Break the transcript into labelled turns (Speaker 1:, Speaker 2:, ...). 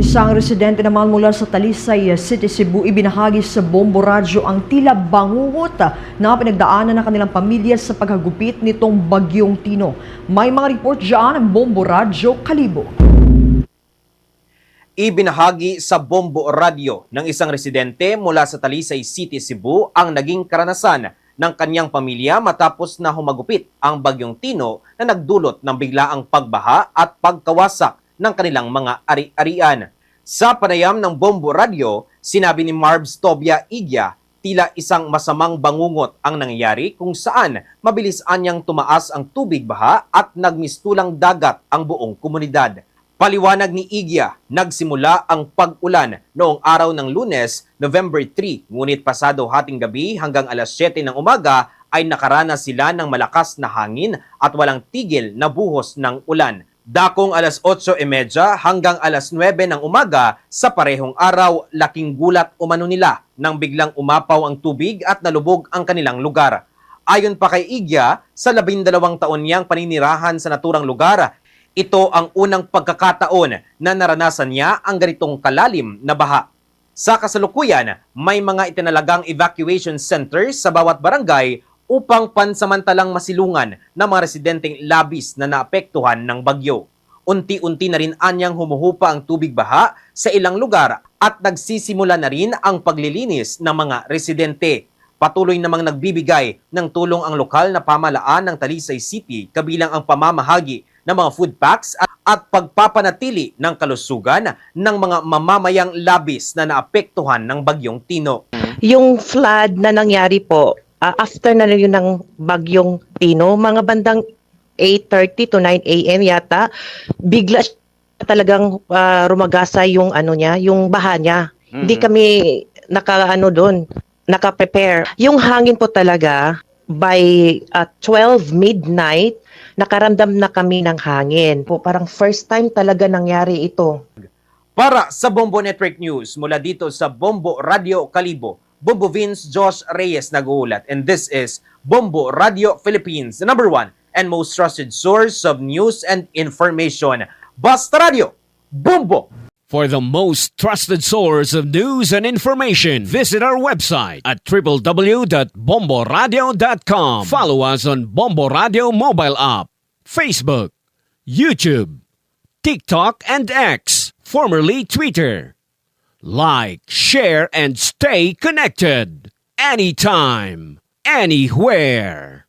Speaker 1: Isang residente naman mula sa Talisay City, Cebu, ibinahagi sa Bombo Radyo ang tila bangungot na pinagdaanan ng kanilang pamilya sa paghagupit nitong Bagyong Tino. May mga report dyan ng Bombo Radyo Kalibo.
Speaker 2: Ibinahagi sa Bombo Radyo ng isang residente mula sa Talisay City, Cebu ang naging karanasan ng kanyang pamilya matapos na humagupit ang Bagyong Tino na nagdulot ng biglaang pagbaha at pagkawasak ng kanilang mga ari-arian. Sa panayam ng Bombo Radyo, sinabi ni Marbs Tobia Igya, tila isang masamang bangungot ang nangyayari kung saan mabilis anyang tumaas ang tubig baha at nagmistulang dagat ang buong komunidad. Paliwanag ni Igya, nagsimula ang pag-ulan noong araw ng Lunes, November 3, ngunit pasado hating gabi hanggang alas 7 ng umaga ay nakaranas sila ng malakas na hangin at walang tigil na buhos ng ulan. Dakong alas 8:30 hanggang alas 9 ng umaga sa parehong araw, laking gulat umano nila nang biglang umapaw ang tubig at nalubog ang kanilang lugar. Ayon pa kay Igya, sa 12 taon niyang paninirahan sa naturang lugar, ito ang unang pagkakataon na naranasan niya ang ganitong kalalim na baha. Sa kasalukuyan, may mga itinalagang evacuation centers sa bawat barangay upang pansamantalang masilungan ng mga residenteng labis na naapektuhan ng bagyo. Unti-unti na rin anyang humuhupa ang tubig baha sa ilang lugar at nagsisimula na rin ang paglilinis ng mga residente. Patuloy namang nagbibigay ng tulong ang lokal na pamahalaan ng Talisay City kabilang ang pamamahagi ng mga food packs at pagpapanatili ng kalusugan ng mga mamamayang labis na naapektuhan ng Bagyong Tino.
Speaker 3: Yung flood na nangyari po, after na yun ng Bagyong Tino, mga bandang 8:30 to 9 a.m. yata, bigla talagang rumagasa yung yung baha niya. Hindi kami naka-prepare. Yung hangin po talaga, by 12 midnight, nakaramdam na kami ng hangin. Po, parang first time talaga nangyari ito.
Speaker 2: Para sa Bombo Network News, mula dito sa Bombo Radyo Kalibo, Bombo Vince Josh Reyes nag-uulat, and this is Bombo Radio Philippines, the #1 and most trusted source of news and information. Basta Radio, Bombo!
Speaker 4: For the most trusted source of news and information, visit our website at www.bomboradio.com. Follow us on Bombo Radio mobile app, Facebook, YouTube, TikTok, and X, formerly Twitter. Like, share, and stay connected. Anytime, anywhere.